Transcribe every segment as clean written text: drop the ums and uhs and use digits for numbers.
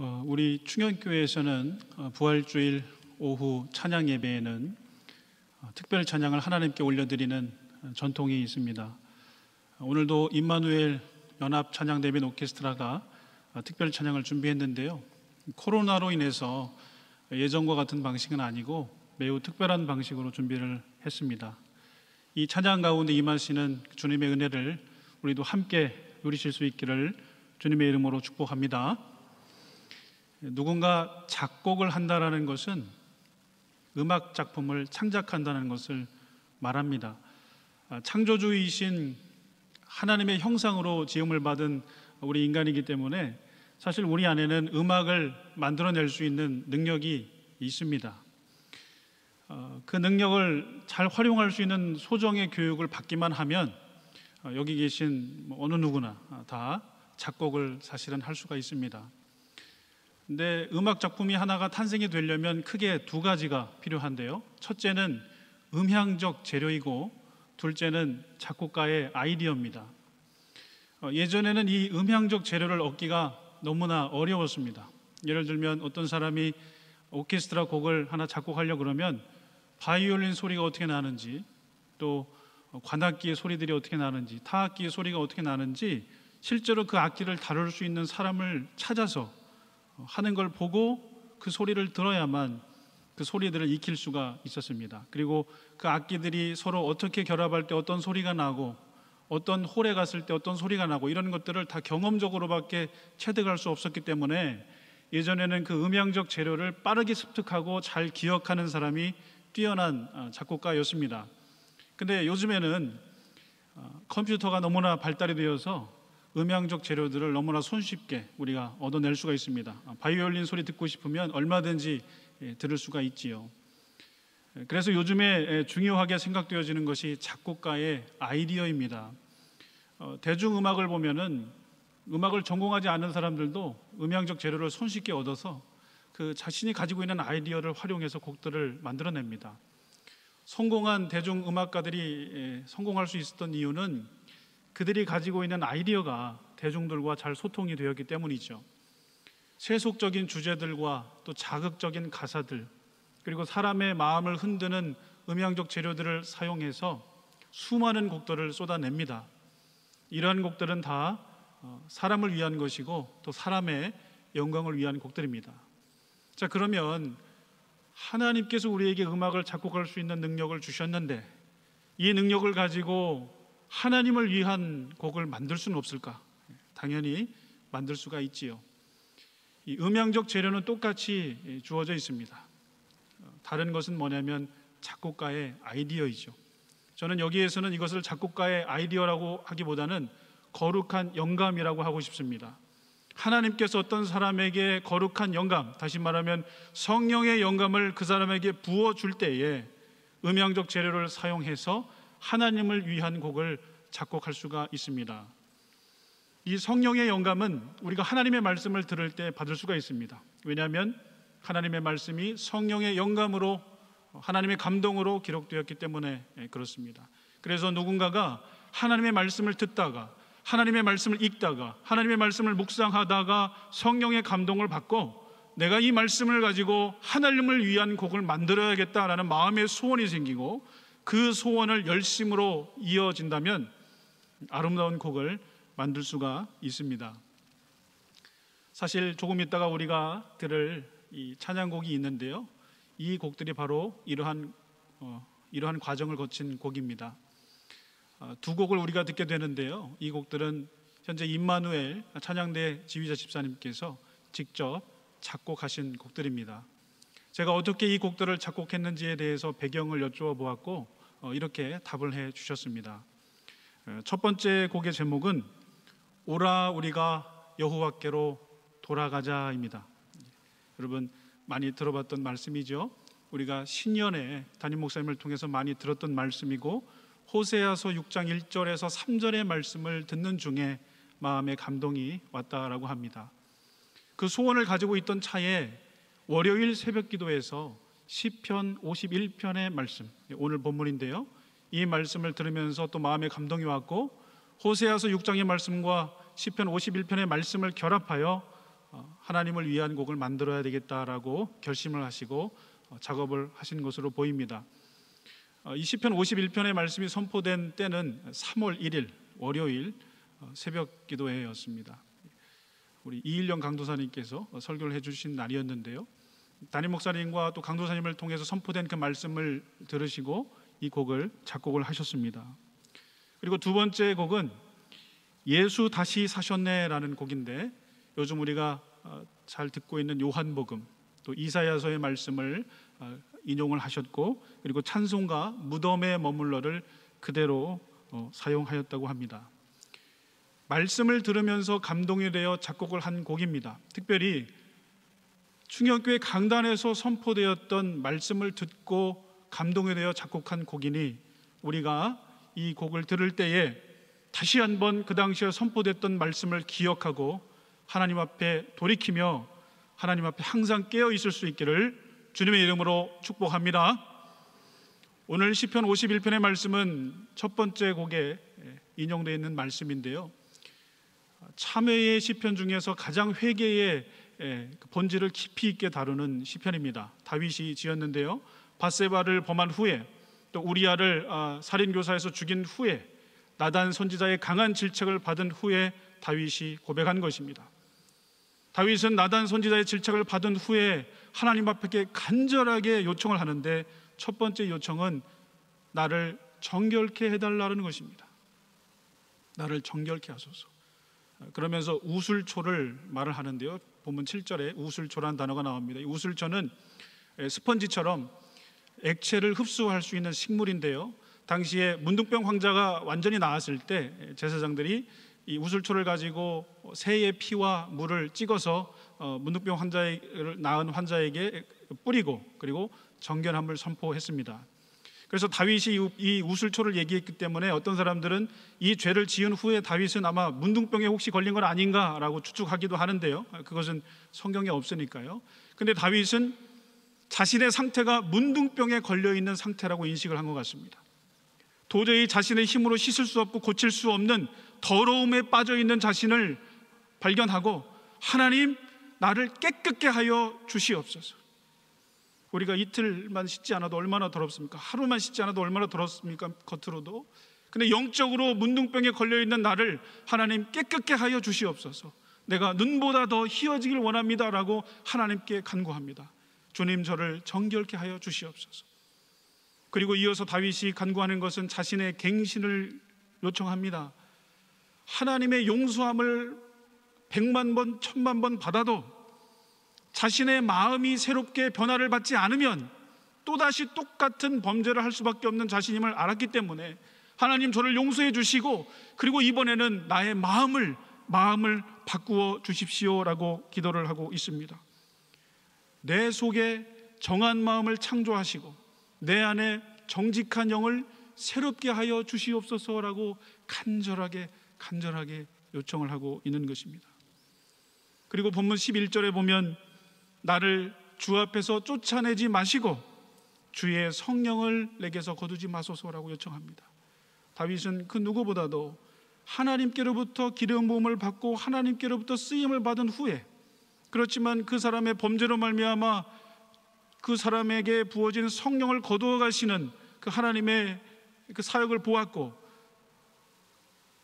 우리 충현교회에서는 부활주일 오후 찬양 예배에는 특별 찬양을 하나님께 올려드리는 전통이 있습니다. 오늘도 임마누엘 연합 찬양대변 오케스트라가 특별 찬양을 준비했는데요. 코로나로 인해서 예전과 같은 방식은 아니고 매우 특별한 방식으로 준비를 했습니다. 이 찬양 가운데 임하시는 주님의 은혜를 우리도 함께 누리실 수 있기를 주님의 이름으로 축복합니다. 누군가 작곡을 한다라는 것은 음악 작품을 창작한다는 것을 말합니다. 창조주이신 하나님의 형상으로 지음을 받은 우리 인간이기 때문에 사실 우리 안에는 음악을 만들어낼 수 있는 능력이 있습니다. 그 능력을 잘 활용할 수 있는 소정의 교육을 받기만 하면 여기 계신 어느 누구나 다 작곡을 사실은 할 수가 있습니다. 근데 음악 작품이 하나가 탄생이 되려면 크게 두 가지가 필요한데요. 첫째는 음향적 재료이고 둘째는 작곡가의 아이디어입니다. 예전에는 이 음향적 재료를 얻기가 너무나 어려웠습니다. 예를 들면 어떤 사람이 오케스트라 곡을 하나 작곡하려고 그러면 바이올린 소리가 어떻게 나는지, 또 관악기의 소리들이 어떻게 나는지, 타악기의 소리가 어떻게 나는지 실제로 그 악기를 다룰 수 있는 사람을 찾아서 하는 걸 보고 그 소리를 들어야만 그 소리들을 익힐 수가 있었습니다. 그리고 그 악기들이 서로 어떻게 결합할 때 어떤 소리가 나고 어떤 홀에 갔을 때 어떤 소리가 나고 이런 것들을 다 경험적으로밖에 체득할 수 없었기 때문에 예전에는 그 음향적 재료를 빠르게 습득하고 잘 기억하는 사람이 뛰어난 작곡가였습니다. 근데 요즘에는 컴퓨터가 너무나 발달이 되어서 음향적 재료들을 너무나 손쉽게 우리가 얻어낼 수가 있습니다. 바이올린 소리 듣고 싶으면 얼마든지 들을 수가 있지요. 그래서 요즘에 중요하게 생각되어지는 것이 작곡가의 아이디어입니다. 대중음악을 보면은 음악을 전공하지 않은 사람들도 음향적 재료를 손쉽게 얻어서 그 자신이 가지고 있는 아이디어를 활용해서 곡들을 만들어냅니다. 성공한 대중음악가들이 성공할 수 있었던 이유는 그들이 가지고 있는 아이디어가 대중들과 잘 소통이 되었기 때문이죠. 세속적인 주제들과 또 자극적인 가사들, 그리고 사람의 마음을 흔드는 음향적 재료들을 사용해서 수많은 곡들을 쏟아냅니다. 이러한 곡들은 다 사람을 위한 것이고 또 사람의 영광을 위한 곡들입니다. 자, 그러면 하나님께서 우리에게 음악을 작곡할 수 있는 능력을 주셨는데 이 능력을 가지고 하나님을 위한 곡을 만들 수는 없을까? 당연히 만들 수가 있지요. 이 음향적 재료는 똑같이 주어져 있습니다. 다른 것은 뭐냐면 작곡가의 아이디어이죠. 저는 여기에서는 이것을 작곡가의 아이디어라고 하기보다는 거룩한 영감이라고 하고 싶습니다. 하나님께서 어떤 사람에게 거룩한 영감, 다시 말하면 성령의 영감을 그 사람에게 부어줄 때에 음향적 재료를 사용해서 하나님을 위한 곡을 작곡할 수가 있습니다. 이 성령의 영감은 우리가 하나님의 말씀을 들을 때 받을 수가 있습니다. 왜냐하면 하나님의 말씀이 성령의 영감으로 하나님의 감동으로 기록되었기 때문에 그렇습니다. 그래서 누군가가 하나님의 말씀을 듣다가 하나님의 말씀을 읽다가 하나님의 말씀을 묵상하다가 성령의 감동을 받고 내가 이 말씀을 가지고 하나님을 위한 곡을 만들어야겠다라는 마음의 소원이 생기고 그 소원을 열심으로 이어진다면 아름다운 곡을 만들 수가 있습니다. 사실 조금 있다가 우리가 들을 이 찬양곡이 있는데요, 이 곡들이 바로 이러한 과정을 거친 곡입니다. 두 곡을 우리가 듣게 되는데요, 이 곡들은 현재 임마누엘 찬양대 지휘자 집사님께서 직접 작곡하신 곡들입니다. 제가 어떻게 이 곡들을 작곡했는지에 대해서 배경을 여쭈어 보았고 이렇게 답을 해 주셨습니다. 첫 번째 곡의 제목은 오라 우리가 여호와께로 돌아가자입니다. 여러분 많이 들어봤던 말씀이죠. 우리가 신년에 담임 목사님을 통해서 많이 들었던 말씀이고 호세아서 6장 1절에서 3절의 말씀을 듣는 중에 마음에 감동이 왔다라고 합니다. 그 소원을 가지고 있던 차에 월요일 새벽 기도에서 시편 51편의 말씀, 오늘 본문인데요, 이 말씀을 들으면서 또 마음에 감동이 왔고 호세아서 6장의 말씀과 시편 51편의 말씀을 결합하여 하나님을 위한 곡을 만들어야 되겠다라고 결심을 하시고 작업을 하신 것으로 보입니다. 이 시편 51편의 말씀이 선포된 때는 3월 1일 월요일 새벽 기도회였습니다. 우리 이일령 강도사님께서 설교를 해주신 날이었는데요, 담임 목사님과 또 강도사님을 통해서 선포된 그 말씀을 들으시고 이 곡을 작곡을 하셨습니다. 그리고 두 번째 곡은 예수 다시 사셨네라는 곡인데, 요즘 우리가 잘 듣고 있는 요한복음 또 이사야서의 말씀을 인용을 하셨고, 그리고 찬송가 무덤에 머물러를 그대로 사용하였다고 합니다. 말씀을 들으면서 감동이 되어 작곡을 한 곡입니다. 특별히 충격교회 강단에서 선포되었던 말씀을 듣고 감동이 되어 작곡한 곡이니, 우리가 이 곡을 들을 때에 다시 한번 그 당시에 선포됐던 말씀을 기억하고 하나님 앞에 돌이키며 하나님 앞에 항상 깨어 있을 수 있기를 주님의 이름으로 축복합니다. 오늘 시편 51편의 말씀은 첫 번째 곡에 인용되어 있는 말씀인데요, 참회의 시편 중에서 가장 회개의 본질을 깊이 있게 다루는 시편입니다. 다윗이 지었는데요, 밧세바를 범한 후에 또 우리아를 살인교사에서 죽인 후에 나단 선지자의 강한 질책을 받은 후에 다윗이 고백한 것입니다. 다윗은 나단 선지자의 질책을 받은 후에 하나님 앞에 간절하게 요청을 하는데, 첫 번째 요청은 나를 정결케 해달라는 것입니다. 나를 정결케 하소서. 그러면서 우술초를 말을 하는데요, 본문 7절에 우술초라는 단어가 나옵니다. 이 우술초는 스펀지처럼 액체를 흡수할 수 있는 식물인데요, 당시에 문둥병 환자가 완전히 나았을 때 제사장들이 이 우술초를 가지고 새의 피와 물을 찍어서 문둥병 환자를 낳은 환자에게 뿌리고 그리고 정결함을 선포했습니다. 그래서 다윗이 이 우술초를 얘기했기 때문에 어떤 사람들은 이 죄를 지은 후에 다윗은 아마 문둥병에 혹시 걸린 건 아닌가라고 추측하기도 하는데요, 그것은 성경에 없으니까요. 근데 다윗은 자신의 상태가 문둥병에 걸려있는 상태라고 인식을 한 것 같습니다. 도저히 자신의 힘으로 씻을 수 없고 고칠 수 없는 더러움에 빠져있는 자신을 발견하고, 하나님 나를 깨끗게 하여 주시옵소서. 우리가 이틀만 씻지 않아도 얼마나 더럽습니까? 하루만 씻지 않아도 얼마나 더럽습니까? 겉으로도. 근데 영적으로 문둥병에 걸려있는 나를 하나님 깨끗게 하여 주시옵소서. 내가 눈보다 더 희어지길 원합니다 라고 하나님께 간구합니다. 주님 저를 정결케 하여 주시옵소서. 그리고 이어서 다윗이 간구하는 것은 자신의 갱신을 요청합니다. 하나님의 용서함을 100만 번, 1000만 번 받아도 자신의 마음이 새롭게 변화를 받지 않으면 또다시 똑같은 범죄를 할 수밖에 없는 자신임을 알았기 때문에 하나님 저를 용서해 주시고, 그리고 이번에는 나의 마음을 바꾸어 주십시오라고 기도를 하고 있습니다. 내 속에 정한 마음을 창조하시고 내 안에 정직한 영을 새롭게 하여 주시옵소서라고 간절하게 요청을 하고 있는 것입니다. 그리고 본문 11절에 보면 나를 주 앞에서 쫓아내지 마시고 주의 성령을 내게서 거두지 마소서라고 요청합니다. 다윗은 그 누구보다도 하나님께로부터 기름 부음을 받고 하나님께로부터 쓰임을 받은 후에, 그렇지만 그 사람의 범죄로 말미암아 그 사람에게 부어진 성령을 거두어 가시는 그 하나님의 그 사역을 보았고,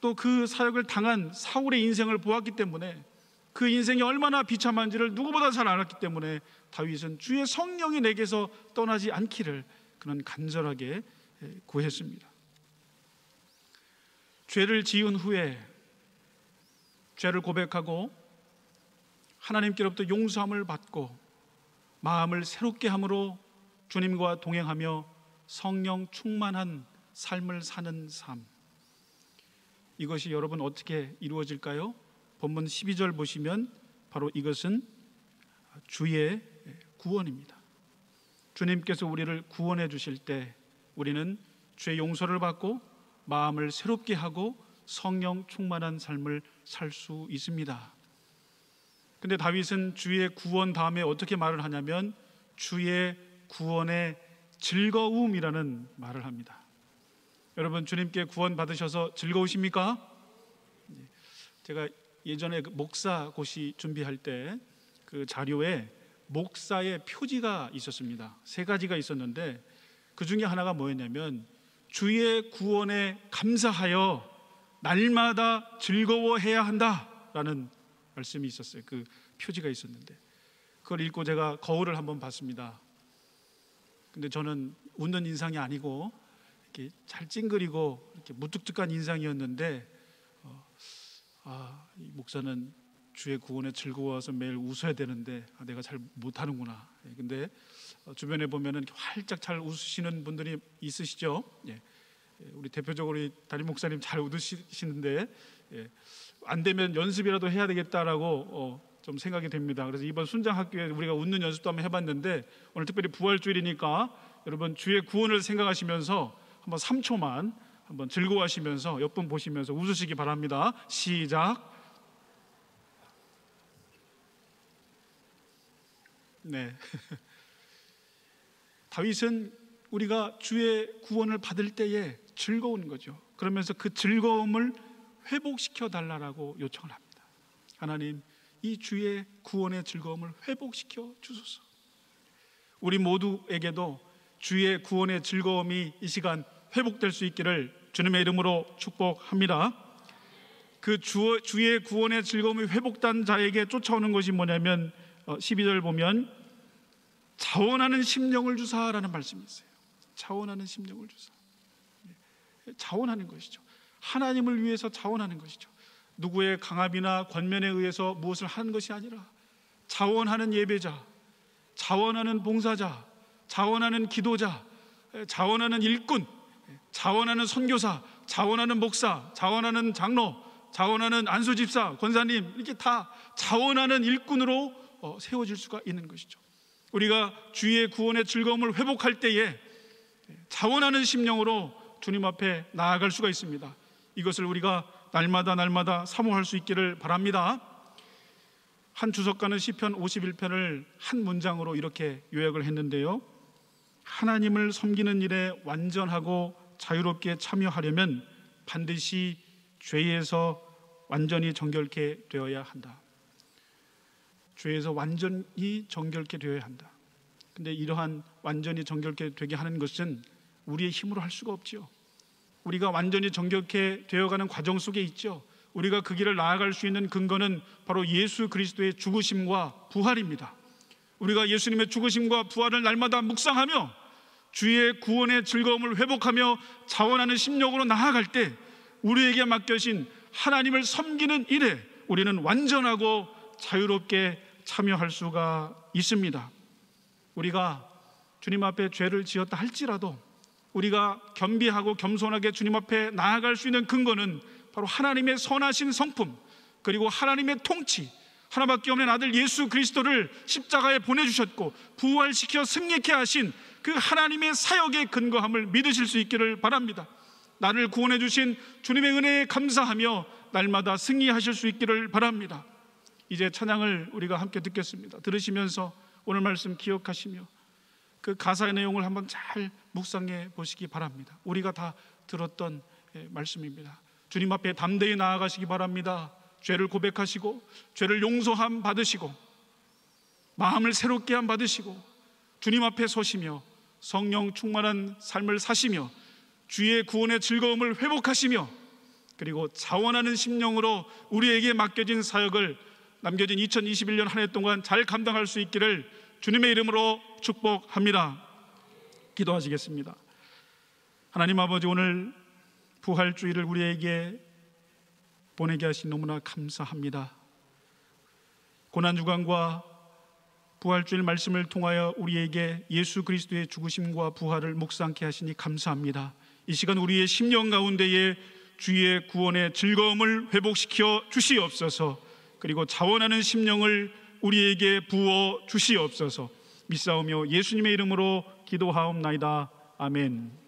또 그 사역을 당한 사울의 인생을 보았기 때문에 그 인생이 얼마나 비참한지를 누구보다 잘 알았기 때문에 다윗은 주의 성령이 내게서 떠나지 않기를 그는 간절하게 구했습니다. 죄를 지은 후에 죄를 고백하고 하나님께로부터 용서함을 받고 마음을 새롭게 함으로 주님과 동행하며 성령 충만한 삶을 사는 삶, 이것이 여러분 어떻게 이루어질까요? 본문 12절 보시면 바로 이것은 주의 구원입니다. 주님께서 우리를 구원해 주실 때 우리는 죄 용서를 받고 마음을 새롭게 하고 성령 충만한 삶을 살 수 있습니다. 근데 다윗은 주의 구원 다음에 어떻게 말을 하냐면 주의 구원의 즐거움이라는 말을 합니다. 여러분 주님께 구원 받으셔서 즐거우십니까? 제가 예전에 그 목사고시 준비할 때 그 자료에 목사의 표지가 있었습니다. 3가지가 있었는데 그 중에 하나가 뭐였냐면 주의 구원에 감사하여 날마다 즐거워해야 한다라는 말씀이 있었어요. 그 표지가 있었는데 그걸 읽고 제가 거울을 한번 봤습니다. 근데 저는 웃는 인상이 아니고 이렇게 잘 찡그리고 이렇게 무뚝뚝한 인상이었는데 이 목사는 주의 구원에 즐거워서 매일 웃어야 되는데 내가 잘 못하는구나. 근데 주변에 보면은 활짝 잘 웃으시는 분들이 있으시죠. 우리 대표적으로 담임 목사님 잘 웃으시는데 안 되면 연습이라도 해야 되겠다라고 좀 생각이 됩니다. 그래서 이번 순장학교에 우리가 웃는 연습도 한번 해봤는데 오늘 특별히 부활주일이니까 여러분 주의 구원을 생각하시면서 한번 3초만 한번 즐거워하시면서 옆분 보시면서 웃으시기 바랍니다. 시작. 네. 다윗은 우리가 주의 구원을 받을 때에 즐거운 거죠. 그러면서 그 즐거움을 회복시켜 달라고 요청을 합니다. 하나님, 이 주의 구원의 즐거움을 회복시켜 주소서. 우리 모두에게도 주의 구원의 즐거움이 이 시간 회복될 수 있기를 주님의 이름으로 축복합니다. 그 주의 구원의 즐거움이 회복된 자에게 쫓아오는 것이 뭐냐면 12절 보면 자원하는 심령을 주사라는 말씀이 있어요. 자원하는 심령을 주사. 자원하는 것이죠. 하나님을 위해서 자원하는 것이죠. 누구의 강압이나 권면에 의해서 무엇을 하는 것이 아니라 자원하는 예배자, 자원하는 봉사자, 자원하는 기도자, 자원하는 일꾼, 자원하는 선교사, 자원하는 목사, 자원하는 장로, 자원하는 안수집사, 권사님, 이렇게 다 자원하는 일꾼으로 세워질 수가 있는 것이죠. 우리가 주의 구원의 즐거움을 회복할 때에 자원하는 심령으로 주님 앞에 나아갈 수가 있습니다. 이것을 우리가 날마다 사모할 수 있기를 바랍니다. 한 주석가는 시편 51편을 한 문장으로 이렇게 요약을 했는데요, 하나님을 섬기는 일에 완전하고 자유롭게 참여하려면 반드시 죄에서 완전히 정결케 되어야 한다. 죄에서 완전히 정결케 되어야 한다. 근데 이러한 완전히 정결케 되게 하는 것은 우리의 힘으로 할 수가 없죠. 우리가 완전히 정결케 되어가는 과정 속에 있죠. 우리가 그 길을 나아갈 수 있는 근거는 바로 예수 그리스도의 죽으심과 부활입니다. 우리가 예수님의 죽으심과 부활을 날마다 묵상하며 주의 구원의 즐거움을 회복하며 자원하는 심령으로 나아갈 때 우리에게 맡겨진 하나님을 섬기는 일에 우리는 완전하고 자유롭게 참여할 수가 있습니다. 우리가 주님 앞에 죄를 지었다 할지라도 우리가 겸비하고 겸손하게 주님 앞에 나아갈 수 있는 근거는 바로 하나님의 선하신 성품, 그리고 하나님의 통치, 하나밖에 없는 아들 예수 그리스도를 십자가에 보내주셨고 부활시켜 승리케 하신 그 하나님의 사역의 근거함을 믿으실 수 있기를 바랍니다. 나를 구원해 주신 주님의 은혜에 감사하며 날마다 승리하실 수 있기를 바랍니다. 이제 찬양을 우리가 함께 듣겠습니다. 들으시면서 오늘 말씀 기억하시며 그 가사의 내용을 한번 잘 묵상해 보시기 바랍니다. 우리가 다 들었던 말씀입니다. 주님 앞에 담대히 나아가시기 바랍니다. 죄를 고백하시고 죄를 용서함 받으시고 마음을 새롭게 함 받으시고 주님 앞에 서시며 성령 충만한 삶을 사시며 주의 구원의 즐거움을 회복하시며 그리고 자원하는 심령으로 우리에게 맡겨진 사역을 남겨진 2021년 한 해 동안 잘 감당할 수 있기를 주님의 이름으로 축복합니다. 기도하시겠습니다. 하나님 아버지, 오늘 부활주일을 우리에게 보내게 하신 너무나 감사합니다. 고난주간과 부활주일 말씀을 통하여 우리에게 예수 그리스도의 죽으심과 부활을 묵상케 하시니 감사합니다. 이 시간 우리의 심령 가운데에 주의 구원의 즐거움을 회복시켜 주시옵소서. 그리고 자원하는 심령을 우리에게 부어 주시옵소서. 믿사오며 예수님의 이름으로 기도하옵나이다. 아멘.